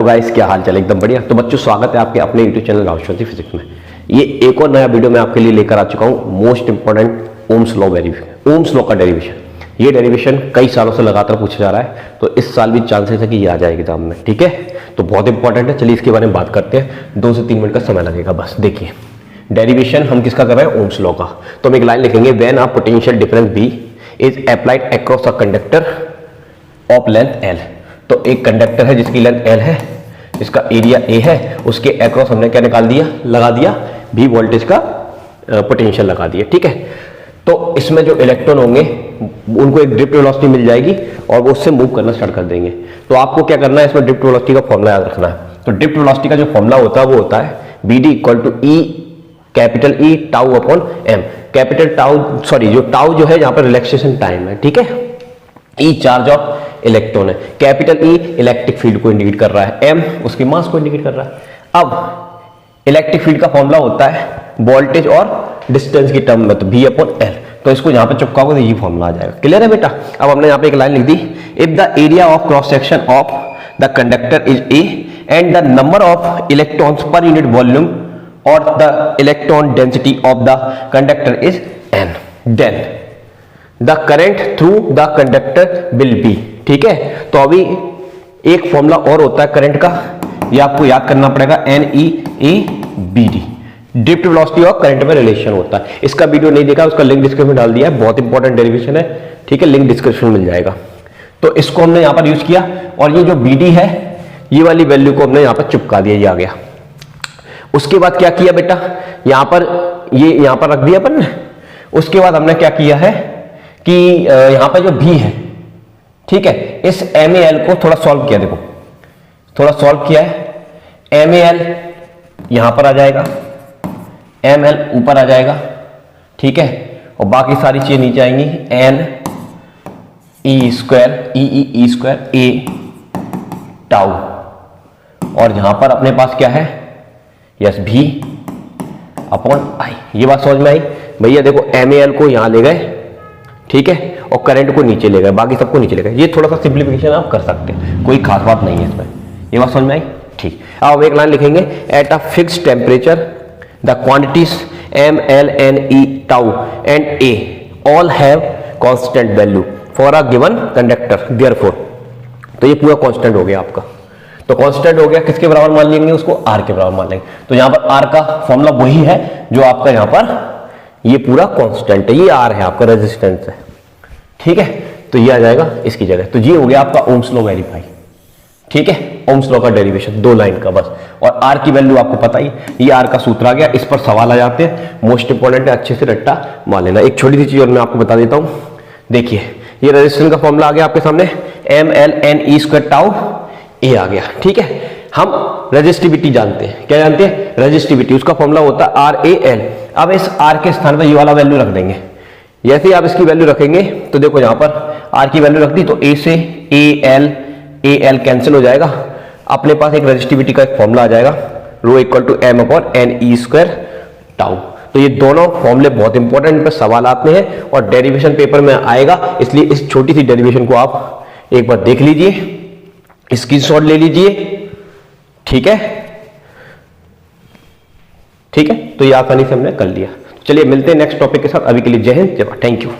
तो गाइस क्या हाल चाल, एकदम बढ़िया। तो बच्चों स्वागत है आपके अपने यूट्यूब चैनल राहुल श्रुति फिजिक्स में। ये एक और नया वीडियो मैं आपके लिए लेकर आ चुका हूँ। Most important Ohm's law verification, Ohm's law का डेरिवेशन। ये डेरिवेशन कई सालों से लगातार पूछा जा रहा है, तो इस साल भी चांसेस है कि ये आ जाएगी एग्जाम में। ठीक है, तो बहुत इंपॉर्टेंट है। चलिए इसके बारे में बात करते हैं। 2 से 3 मिनट का समय लगेगा बस। देखिए डेरिवेशन हम किसका कर रहे हैं, ओम्स लॉ का। तो हम एक लाइन लिखेंगे, when a potential difference B is applied across a conductor of length L। तो एक कंडक्टर है जिसकी लेंथ L है, इसका एरिया A है, उसके अक्रॉस हमने क्या निकाल दिया, लगा दिया V वोल्टेज का पोटेंशियल लगा दिया। ठीक है, तो इसमें जो इलेक्ट्रॉन होंगे उनको एक ड्रिफ्ट वेलोसिटी मिल जाएगी और वो उससे मूव करना स्टार्ट कर देंगे। तो आपको क्या करना है, इसमें ड्रिफ्ट वेलोसिटी का फॉर्मूला याद रखना है। तो ड्रिफ्ट वेलोसिटी का जो फॉर्मूला होता है वो होता है BD equal to E capital E tau upon M। Capital tau जो टाउ जो है यहाँ पर रिलैक्सेशन टाइम है। ठीक है, E चार्ज ऑफ इलेक्ट्रॉन है, कैपिटल E इलेक्ट्रिक फील्ड को इंडिकेट कर रहा है, M उसकी मास को इंडिकेट कर रहा है। अब इलेक्ट्रिक फील्ड का फॉर्मूला होता है वोल्टेज और डिस्टेंस की टर्म में, तो V अपॉन L। तो इसको यहां पे चिपकाओगे तो ये फॉर्मूला आ जाएगा। क्लियर है बेटा। अब हमने यहां पे एक लाइन लिख दी, if the area of cross section of the conductor is A and the number of electrons per unit volume और the electron density of the conductor is N, then the current through the conductor will be. ठीक है, तो अभी एक formula और होता है current का, ये आपको याद करना पड़ेगा, NEABD। ड्रिफ्ट वेलोसिटी और करंट में रिलेशन होता है। इसका वीडियो नहीं देखा, उसका लिंक डिस्क्रिप्शन में डाल दिया है, बहुत इंपॉर्टेंट डेरिवेशन है। ठीक है, लिंक डिस्क्रिप्शन में मिल जाएगा। तो इसको हमने यहां पर यूज किया और ये जो BD है ये वाली वैल्यू को हमने यहां पर चिपका दिया, ये आ गया। उसके बाद क्या किया बेटा, यहां पर ये यहां पर रख दिया अपन ने। उसके बाद हमने क्या किया है कि यहां पर जो B है, ठीक है, इस MAL को थोड़ा सॉल्व किया। देखो थोड़ा सॉल्व किया है, MAL यहां पर आ जाएगा, ML ऊपर आ जाएगा। ठीक है, और बाकी सारी चीजें नीचे आएंगी, N E square E square A tau. और यहां पर अपने पास क्या है, यस V अपॉन I। ये बात समझ में आई भैया। देखो MAL को यहां ले गए, ठीक है, और करंट को नीचे ले गए, बाकी सबको नीचे ले गए। ये थोड़ा सा सिंप्लीफिकेशन आप कर सकते हैं, कोई खास बात नहीं है इसमें। ये बात समझ में आई, ठीक। अब एक लाइन लिखेंगे, at a fixed temperature the quantities ML N E tau and A all have constant value for a given conductor, therefore. तो ये पूरा कांस्टेंट हो गया आपका। तो कांस्टेंट हो गया, किसके बराबर मान लेंगे उसको, R के बराबर मान लेंगे। तो यहां पर R का फॉर्मूला वही है जो आपका यहां पर, ये पूरा कांस्टेंट है, ये R है आपका रेजिस्टेंस है। ठीक है, तो ये आ जाएगा इसकी जगह। तो ये हो गया आपका ओम्स लॉ वेरीफाई। ठीक है, ओम्स लॉ का डेरिवेशन 2 लाइन का बस। और R की वैल्यू आपको पता ही, ये R का सूत्र आ गया। इस पर सवाल आ जाते हैं, मोस्ट इंपोर्टेंट है, अच्छे से रट्टा मार लेना। एक छोटी सी चीज और मैं आपको बता देता हूं, देखिए ये रेजिस्टेंस का फॉर्मूला आ गया आपके सामने, ML N E square tau A आ गया। ठीक है, हम रेजिस्टिविटी जानते हैं, क्या जानते हैं, रेजिस्टिविटी, उसका फॉर्मूला होता है RAL। अब इस R के स्थान पर ये वाला वैल्यू रख देंगे। जैसे ही आप इसकी वैल्यू रखेंगे तो देखो यहां पर R की वैल्यू रख दी, तो A से AL कैंसिल हो जाएगा। अपने पास एक रेजिस्टिविटी का एक फॉर्मूला आ जाएगा, rho equal to M upon N E square tau. तो ये दोनों फॉर्मूले बहुत इंपॉर्टेंट, पर सवाल आते हैं और डेरिवेशन पेपर में आएगा, इसलिए इस छोटी सी डेरिवेशन को आप एक बार देख लीजिए, स्क्रीनशॉट ले लीजिए। ठीक है, ठीक है, तो ये आसानी से हमने कर लिया। चलिए मिलते हैं नेक्स्ट टॉपिक के साथ। अभी के लिए जय हिंद, जय भारत, थैंक यू।